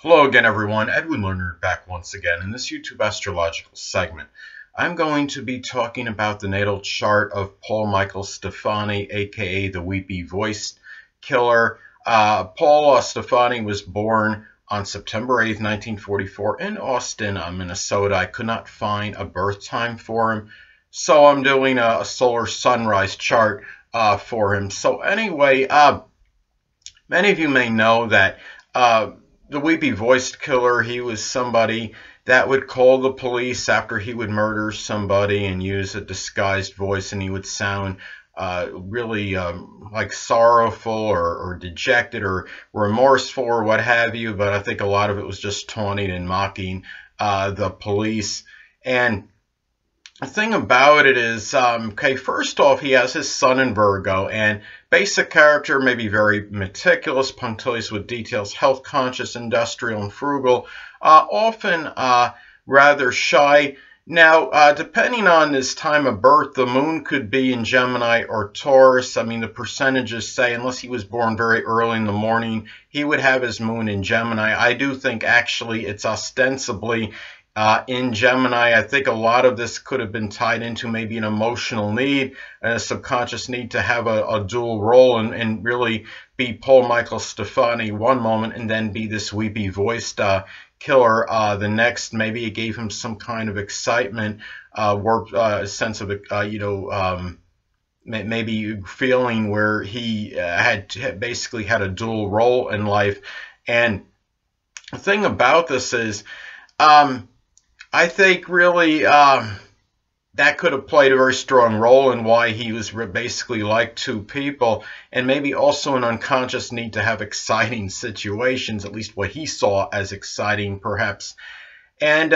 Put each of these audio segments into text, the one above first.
Hello again, everyone. Edwin Learnard back once again in this YouTube astrological segment. I'm going to be talking about the natal chart of Paul Michael Stephani, a.k.a. the Weepy Voiced Killer. Paul Stephani was born on September 8th, 1944 in Austin, Minnesota. I could not find a birth time for him, so I'm doing a solar sunrise chart for him. So anyway, many of you may know that the Weepy Voiced Killer, he was somebody that would call the police after he would murder somebody and use a disguised voice, and he would sound really like sorrowful or dejected or remorseful or what have you, but I think a lot of it was just taunting and mocking the police. And the thing about it is, okay, first off, he has his sun in Virgo, and basic character may be very meticulous, punctilious with details, health conscious, industrial, and frugal, often rather shy. Now, depending on his time of birth, the moon could be in Gemini or Taurus. I mean, the percentages say, unless he was born very early in the morning, he would have his moon in Gemini. I do think, actually, it's ostensibly in Gemini. I think a lot of this could have been tied into maybe an emotional need and a subconscious need to have a dual role and really be Paul Michael Stephani one moment and then be this weepy voiced killer the next. Maybe it gave him some kind of excitement, sense of maybe feeling where he had basically had a dual role in life. And the thing about this is, I think really that could have played a very strong role in why he was basically like two people, and maybe also an unconscious need to have exciting situations, at least what he saw as exciting, perhaps. And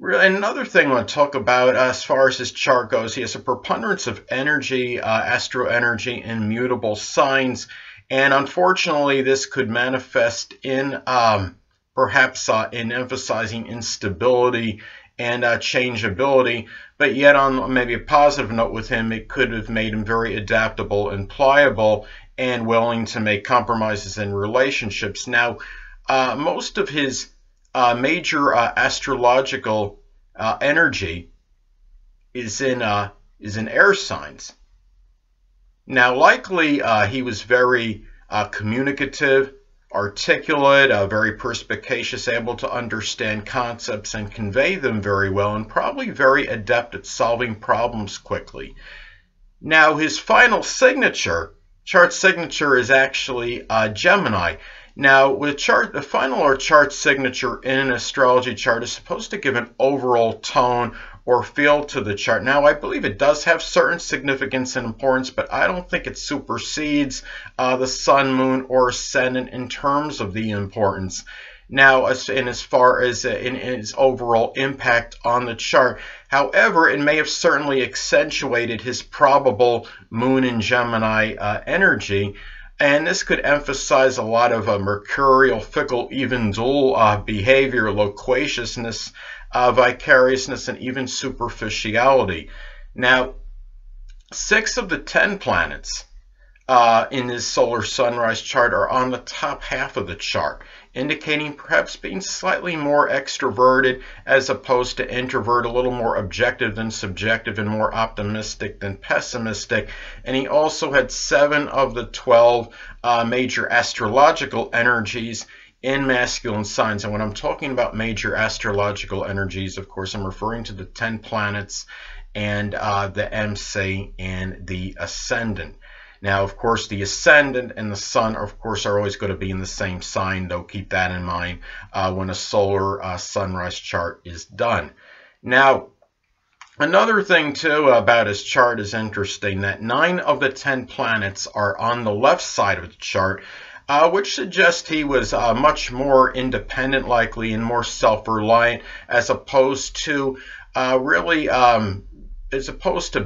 another thing I want to talk about as far as his chart goes, he has a preponderance of energy, astro energy, and mutable signs, and unfortunately this could manifest in perhaps in emphasizing instability and changeability, but yet on maybe a positive note with him, it could have made him very adaptable and pliable and willing to make compromises in relationships. Now, most of his major astrological energy is in air signs. Now, likely he was very communicative, articulate, very perspicacious, able to understand concepts and convey them very well, and probably very adept at solving problems quickly. Now, his final signature, chart signature, is actually Gemini. Now, with the final or chart signature in an astrology chart is supposed to give an overall tone or feel to the chart. Now, I believe it does have certain significance and importance, but I don't think it supersedes the sun, moon, or ascendant in terms of the importance. Now, as far as in its overall impact on the chart. However, it may have certainly accentuated his probable moon in Gemini energy, and this could emphasize a lot of mercurial, fickle, even dual behavior, loquaciousness, vicariousness, and even superficiality. Now, 6 of the 10 planets in his solar sunrise chart are on the top half of the chart, indicating perhaps being slightly more extroverted as opposed to introvert, a little more objective than subjective, and more optimistic than pessimistic. And he also had 7 of the 12 major astrological energies in masculine signs. And when I'm talking about major astrological energies, of course, I'm referring to the 10 planets and the MC and the ascendant. Now, of course, the ascendant and the sun, of course, are always going to be in the same sign, though. Keep that in mind when a solar sunrise chart is done. Now, another thing, too, about his chart is interesting, that 9 of the 10 planets are on the left side of the chart, which suggests he was much more independent, likely, and more self-reliant, as opposed to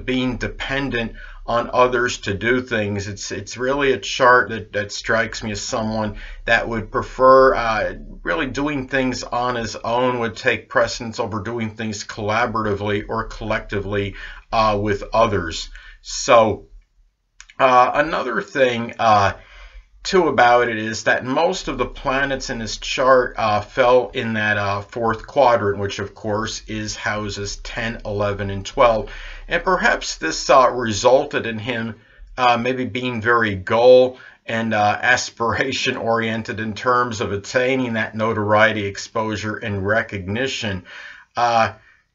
being dependent on others to do things. It's really a chart that strikes me as someone that would prefer really doing things on his own, would take precedence over doing things collaboratively or collectively with others. So another thing too about it is that most of the planets in his chart fell in that fourth quadrant, which of course is houses 10, 11, and 12. And perhaps this resulted in him maybe being very goal and aspiration oriented in terms of attaining that notoriety, exposure, and recognition.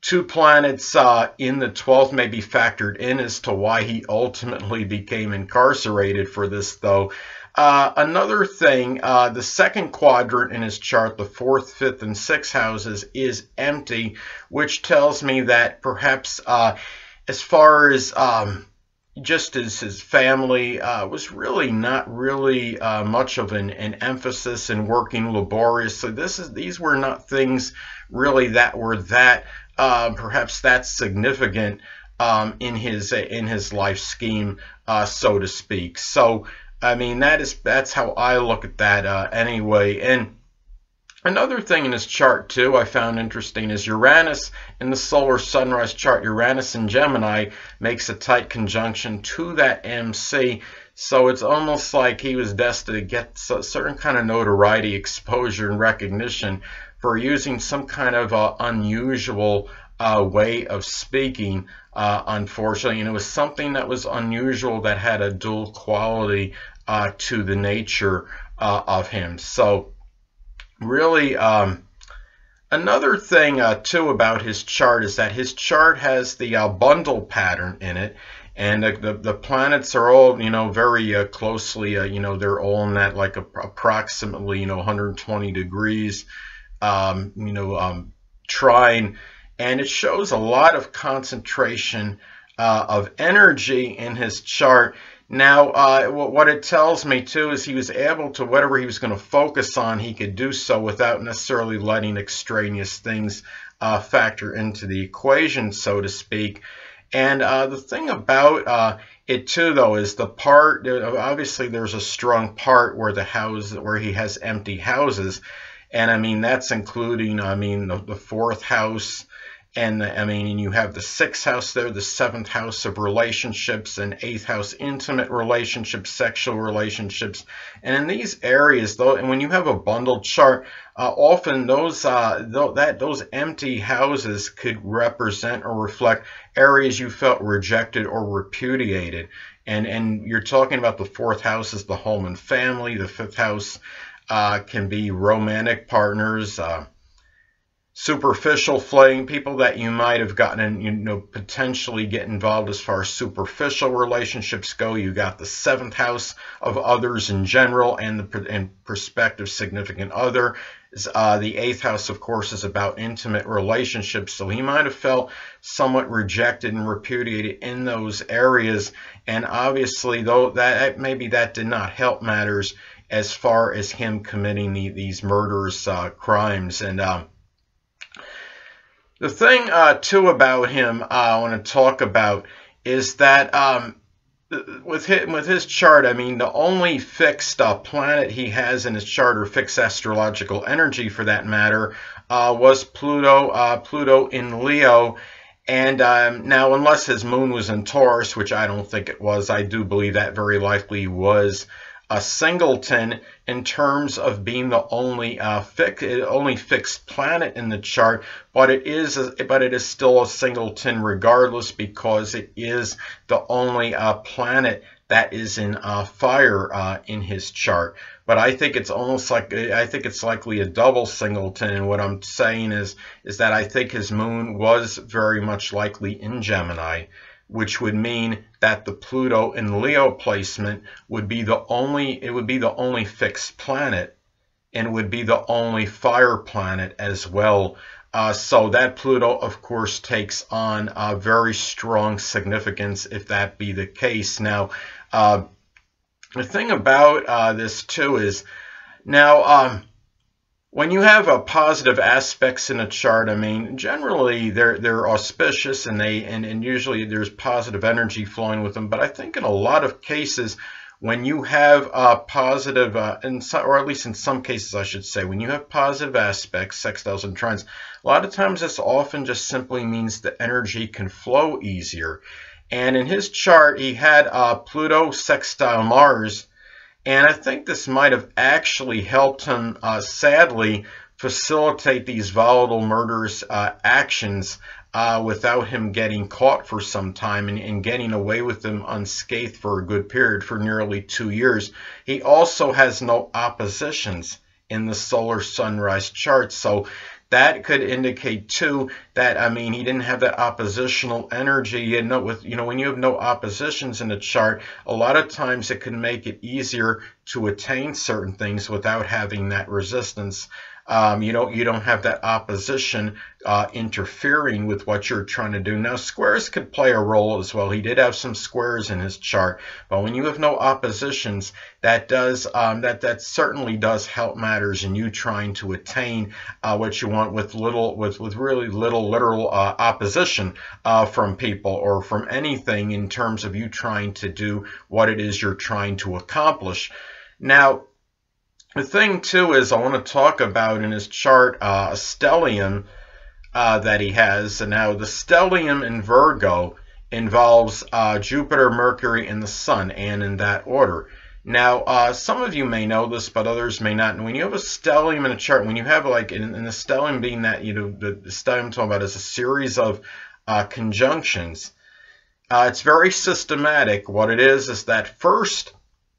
Two planets in the 12th may be factored in as to why he ultimately became incarcerated for this, though. Another thing, the second quadrant in his chart, the 4th, 5th, and 6th houses, is empty, which tells me that perhaps as far as just as his family was really not really much of an emphasis in working laboriously. These were not things really that were that perhaps that's significant in his life scheme, so to speak. So I mean, that's how I look at that anyway. And another thing in his chart too I found interesting is Uranus in the solar sunrise chart. Uranus in Gemini makes a tight conjunction to that MC. So it's almost like he was destined to get a certain kind of notoriety, exposure, and recognition for using some kind of unusual way of speaking, unfortunately. And it was something that was unusual, that had a dual quality to the nature of him. So really, another thing too about his chart is that his chart has the bundle pattern in it. And the planets are all, very closely, they're all in that like approximately, 120 degrees, trine. And it shows a lot of concentration of energy in his chart. Now, what it tells me too is he was able to, whatever he was going to focus on, he could do so without necessarily letting extraneous things factor into the equation, so to speak. And the thing about it too, though, is the part, obviously there's a strong part where he has empty houses. And I mean, that's including, the 4th house, and and you have the 6th house there, the 7th house of relationships, and 8th house intimate relationships, sexual relationships. And in these areas, though, and when you have a bundled chart, often those empty houses could represent or reflect areas you felt rejected or repudiated. And you're talking about the 4th house is the home and family. The 5th house can be romantic partners, superficial flame, people that you might have gotten in, potentially get involved as far as superficial relationships go. You got the 7th house of others in general, and the prospective significant other. The 8th house, of course, is about intimate relationships. So he might have felt somewhat rejected and repudiated in those areas. And obviously, though, that maybe that did not help matters as far as him committing these murderous crimes. And the thing, too, about him I want to talk about is that with his chart, the only fixed planet he has in his chart, or fixed astrological energy for that matter, was Pluto, Pluto in Leo. And now, unless his moon was in Taurus, which I don't think it was, I do believe that very likely was a singleton in terms of being the only fixed planet in the chart, but it is still a singleton regardless, because it is the only planet that is in fire in his chart. But I think it's likely a double singleton, and what I'm saying is that I think his moon was very much likely in Gemini, which would mean that the Pluto in Leo placement would be the only fixed planet, and would be the only fire planet as well. So that Pluto, of course, takes on a very strong significance if that be the case. Now, the thing about this too is, now, when you have positive aspects in a chart, generally they're auspicious, and usually there's positive energy flowing with them. But I think in a lot of cases, when you have positive, or at least in some cases I should say, when you have positive aspects, sextiles and trines, a lot of times this often just simply means the energy can flow easier. And in his chart, he had Pluto sextile Mars, And I think this might have actually helped him, sadly, facilitate these volatile, murderous actions without him getting caught for some time and getting away with them unscathed for a good period, for nearly 2 years. He also has no oppositions in the solar sunrise chart, so that could indicate too that, I mean, he didn't have that oppositional energy. You know, when you have no oppositions in the chart, a lot of times it can make it easier to attain certain things without having that resistance. You don't have that opposition interfering with what you're trying to do. Now, squares could play a role as well. He did have some squares in his chart, but when you have no oppositions, that certainly does help matters in you trying to attain what you want with really little literal opposition from people or from anything in terms of you trying to do what it is you're trying to accomplish. Now, the thing, too, is I want to talk about in his chart a stellium that he has. And now, the stellium in Virgo involves Jupiter, Mercury, and the Sun, and in that order. Now, some of you may know this, but others may not. And when you have a stellium in a chart, when you have, like, in the stellium being that, the stellium I'm talking about is a series of conjunctions, it's very systematic. What it is that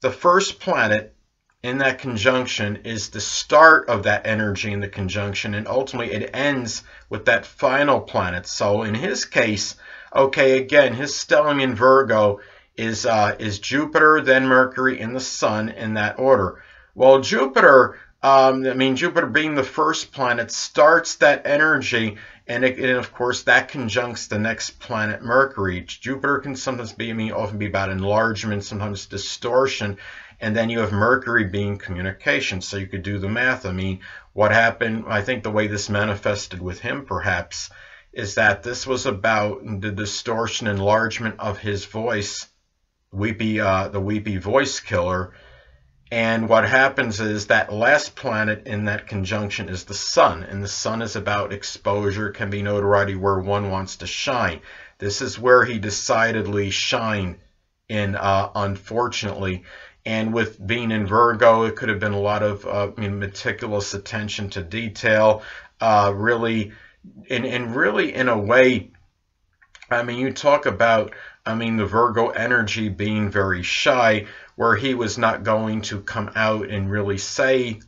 the first planet in that conjunction is the start of that energy in the conjunction, and ultimately it ends with that final planet. So in his case, okay, again, his stellium in Virgo is Jupiter, then Mercury, and the Sun in that order. Well, Jupiter, Jupiter being the first planet, starts that energy, and of course that conjuncts the next planet, Mercury. Jupiter can sometimes often be about enlargement, sometimes distortion. And then you have Mercury being communication. So you could do the math. I mean, what happened, I think the way this manifested with him perhaps, is that this was about the distortion, enlargement of his voice, the Weepy Voiced Killer. And what happens is that last planet in that conjunction is the Sun. And the Sun is about exposure, can be notoriety, where one wants to shine. This is where he decidedly shined in, unfortunately. And with being in Virgo, it could have been a lot of meticulous attention to detail. Really in a way, I mean, you talk about, the Virgo energy being very shy, where he was not going to come out and really say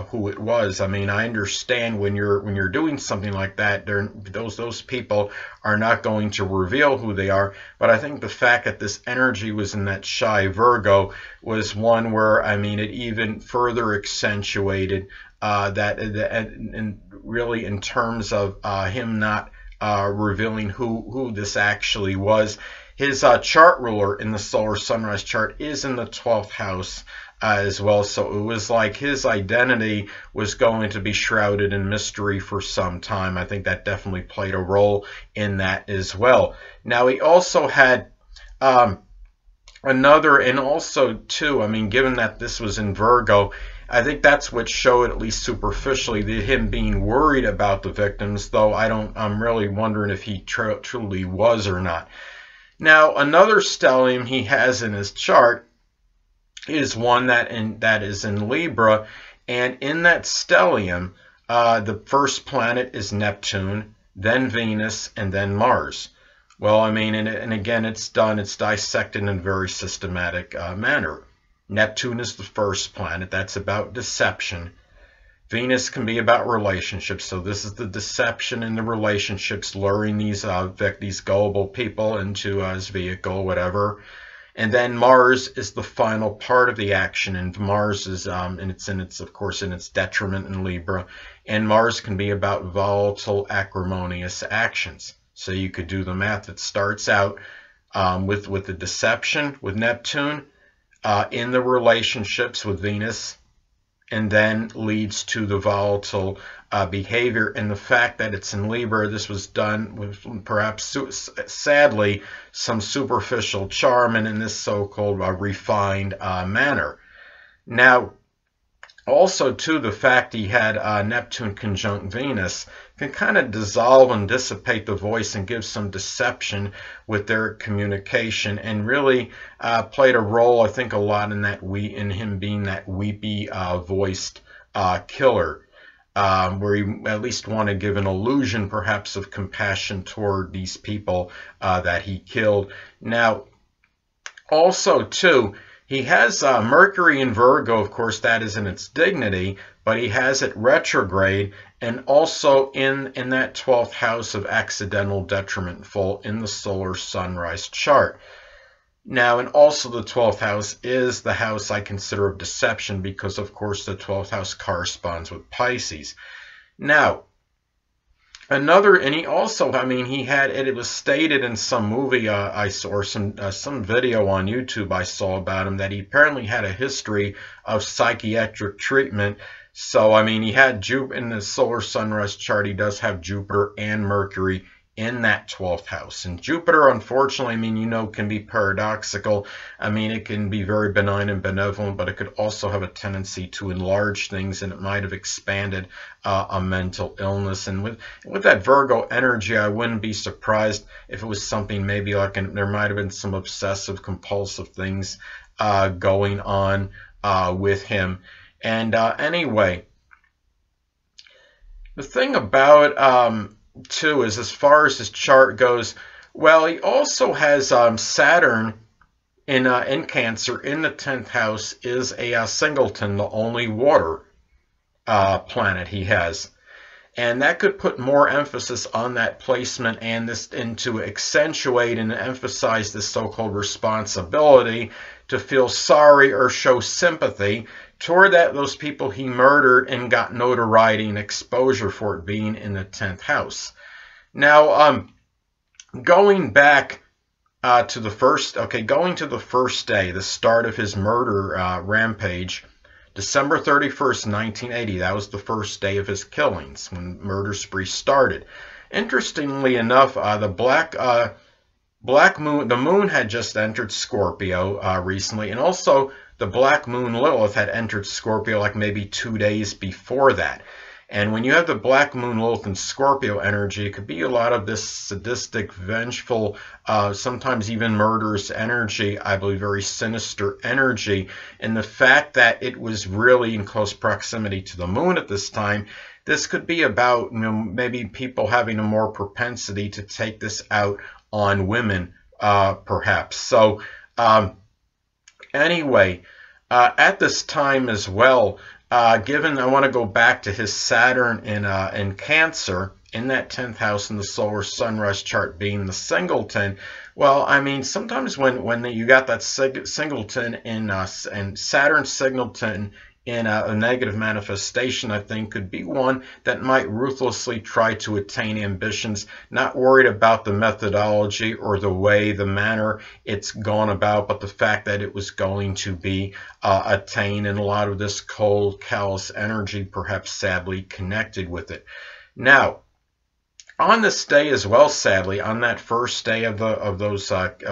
who it was. I mean, I understand when you're doing something like that, those people are not going to reveal who they are. But I think the fact that this energy was in that shy Virgo was one where, it even further accentuated that, and really in terms of him not revealing who this actually was. His chart ruler in the solar sunrise chart is in the 12th house as well. So it was like his identity was going to be shrouded in mystery for some time. I think that definitely played a role in that as well. Now, he also had another, and also too, given that this was in Virgo, I think that's what showed, at least superficially, him being worried about the victims, though I'm really wondering if he truly was or not. Now, another stellium he has in his chart is one that is in Libra, and in that stellium, the first planet is Neptune, then Venus, and then Mars. Well, and again, it's dissected in a very systematic manner. Neptune is the first planet. That's about deception. Venus can be about relationships, so this is the deception in the relationships, luring these gullible people into his vehicle, whatever. And then Mars is the final part of the action, and Mars is of course in its detriment in Libra. And Mars can be about volatile, acrimonious actions. So you could do the math. It starts out with the deception with Neptune, in the relationships with Venus, and then leads to the volatile behavior. And the fact that it's in Libra, this was done with perhaps, sadly, some superficial charm and in this so-called refined manner. Now, Also, too, the fact he had Neptune conjunct Venus can kind of dissolve and dissipate the voice and give some deception with their communication, and really played a role, I think, a lot in that in him being that weepy voiced killer, where he at least want to give an illusion, perhaps, of compassion toward these people that he killed. Now, also, too, he has Mercury in Virgo, of course, that is in its dignity, but he has it retrograde and also in that 12th house of accidental detriment and fault in the solar sunrise chart. Now, and also the 12th house is the house I consider of deception because, of course, the 12th house corresponds with Pisces. Now, and he also, I mean, he had, it was stated in some movie I saw, or some video on YouTube I saw about him, that he apparently had a history of psychiatric treatment. So, I mean, he had in the solar sunrise chart, he does have Jupiter and Mercury in that 12th house. And Jupiter, unfortunately, I mean, you know, can be paradoxical. I mean, it can be very benign and benevolent, but it could also have a tendency to enlarge things, and it might have expanded a mental illness. And with that Virgo energy, I wouldn't be surprised if it was something maybe like there might have been some obsessive compulsive things going on with him. And anyway, the thing about too is, as far as his chart goes, well, he also has Saturn in Cancer in the 10th house, is a singleton, the only water planet he has. And that could put more emphasis on that placement and to accentuate and emphasize this so-called responsibility to feel sorry or show sympathy toward those people he murdered and got notoriety and exposure for it being in the 10th house. Now, going back to the first day, the start of his murder rampage, December 31st, 1980, that was the first day of his killings, when murder spree started. Interestingly enough, the black moon, the moon had just entered Scorpio recently, and also the black moon Lilith had entered Scorpio like maybe 2 days before that. And when you have the black moon Lilith and Scorpio energy, it could be a lot of this sadistic, vengeful, sometimes even murderous energy, I believe very sinister energy. And the fact that it was really in close proximity to the moon at this time, this could be about, you know, maybe people having a more propensity to take this out on women, perhaps. So, anyway, at this time as well, given I want to go back to his Saturn in Cancer in that 10th house in the solar sunrise chart being the singleton. Well, I mean, sometimes when you got that singleton and Saturn singleton in a negative manifestation, I think could be one that might ruthlessly try to attain ambitions, not worried about the methodology or the manner it's gone about, but the fact that it was going to be attained, and a lot of this cold, callous energy perhaps sadly connected with it. Now, on this day as well, sadly, on that first day of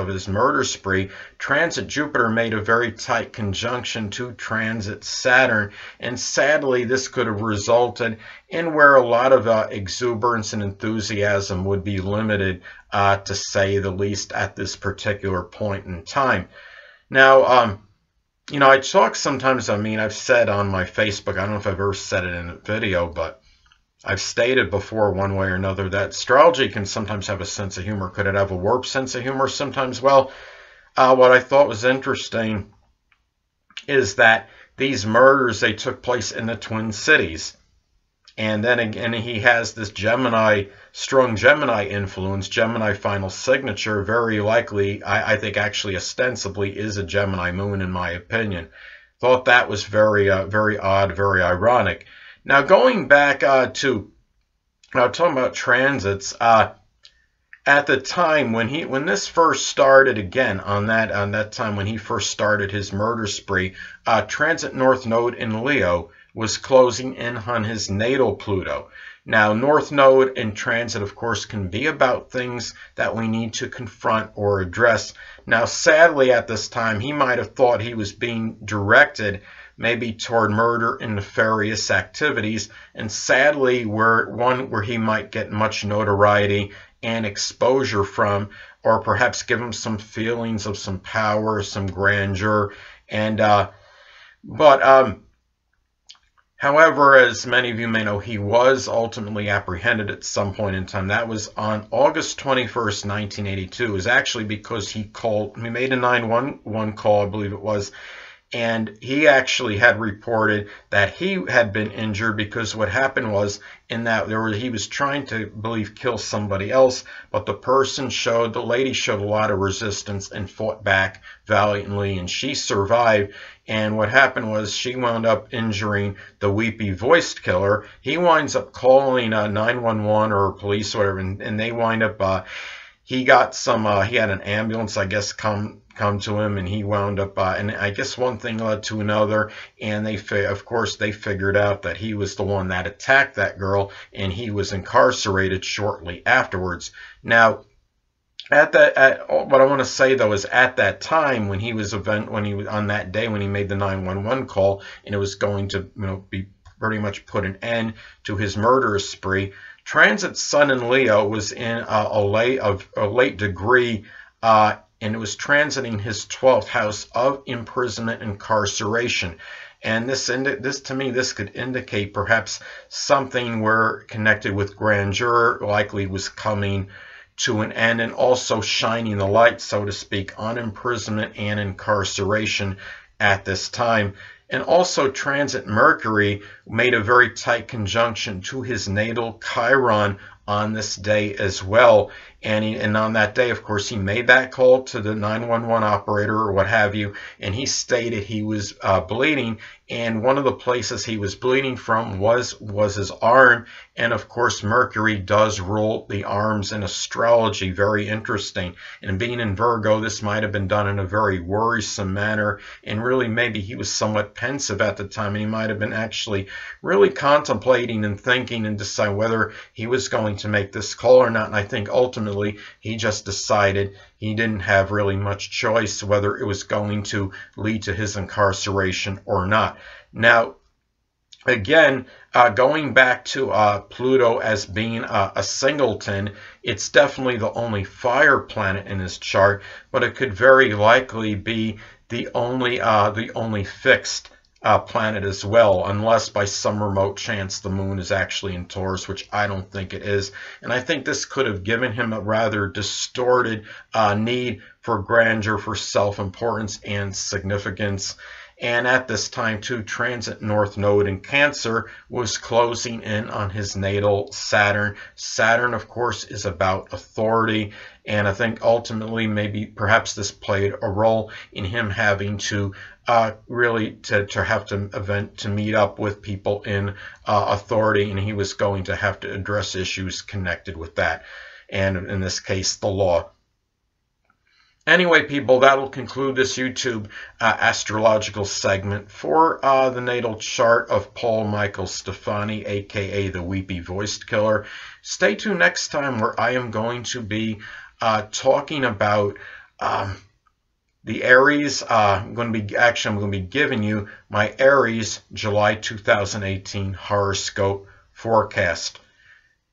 his murder spree, transit Jupiter made a very tight conjunction to transit Saturn, and sadly, this could have resulted in where a lot of exuberance and enthusiasm would be limited, to say the least, at this particular point in time. Now, you know, I talk sometimes. I mean, I've said on my Facebook, I don't know if I've ever said it in a video, but I've stated before one way or another that astrology can sometimes have a sense of humor. Could it have a warped sense of humor sometimes? Well, what I thought was interesting is that these murders, they took place in the Twin Cities. And then again, he has this strong Gemini influence, Gemini final signature, very likely, I think actually ostensibly is a Gemini moon in my opinion. Thought that was very odd, very ironic. Now, going back talking about transits, at the time when this first started, again on that time when he first started his murder spree, transit North Node in Leo was closing in on his natal Pluto. Now, North Node in transit, of course, can be about things that we need to confront or address. Now, sadly, at this time, he might have thought he was being directed maybe toward murder and nefarious activities, and sadly where he might get much notoriety and exposure from, or perhaps give him some feelings of some power, some grandeur, and however, as many of you may know, he was ultimately apprehended at some point in time. That was on August 21st, 1982. It was actually because he made a 911 call, I believe it was, and he actually had reported that he had been injured because what happened was he was trying to, I believe, kill somebody else, but the lady showed a lot of resistance and fought back valiantly, and she survived. And what happened was she wound up injuring the Weepy Voiced Killer. He winds up calling 911 or police or whatever, and they wind up, he got he had an ambulance, I guess, come to him, and he wound up, and I guess one thing led to another, and of course they figured out that he was the one that attacked that girl, and he was incarcerated shortly afterwards. Now, what I want to say though is at that time when he was on that day when he made the 911 call, and it was going to be pretty much put an end to his murderous spree, transit Sun in Leo was in a late degree, and it was transiting his 12th house of imprisonment and incarceration. And this to me, this could indicate perhaps something where connected with grandeur likely was coming to an end, and also shining the light, so to speak, on imprisonment and incarceration at this time. And also transit Mercury made a very tight conjunction to his natal Chiron on this day as well. And on that day, of course, he made that call to the 911 operator or what have you, and he stated he was bleeding, and one of the places he was bleeding from was his arm. And of course, Mercury does rule the arms in astrology. Very interesting. And being in Virgo, this might have been done in a very worrisome manner, and really maybe he was somewhat pensive at the time, and he might have been actually really contemplating and thinking and deciding whether he was going to make this call or not. And I think ultimately he just decided he didn't have really much choice whether it was going to lead to his incarceration or not. Now, again, going back to Pluto as being a singleton, it's definitely the only fire planet in his chart, but it could very likely be the only fixed planet as well, unless by some remote chance the moon is actually in Taurus, which I don't think it is. And I think this could have given him a rather distorted need for grandeur, for self-importance and significance. And at this time, too, transit North Node in Cancer was closing in on his natal Saturn. Saturn, of course, is about authority, and I think ultimately perhaps this played a role in him having to really have to meet up with people in authority, and he was going to have to address issues connected with that, and in this case, the law. Anyway, people, that will conclude this YouTube astrological segment for the natal chart of Paul Michael Stephani, a.k.a. the Weepy Voiced Killer. Stay tuned next time, where I am going to be talking about the Aries. I'm going to be giving you my Aries July 2018 horoscope forecast.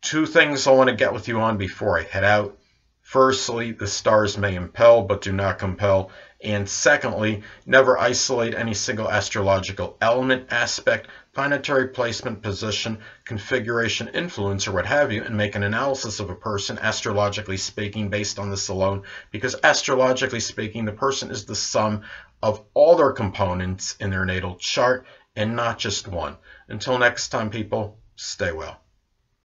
Two things I want to get with you on before I head out. Firstly, the stars may impel but do not compel. And secondly, never isolate any single astrological element, aspect, planetary placement, position, configuration, influence, or what have you, and make an analysis of a person, astrologically speaking, based on this alone, because astrologically speaking, the person is the sum of all their components in their natal chart and not just one. Until next time, people, stay well.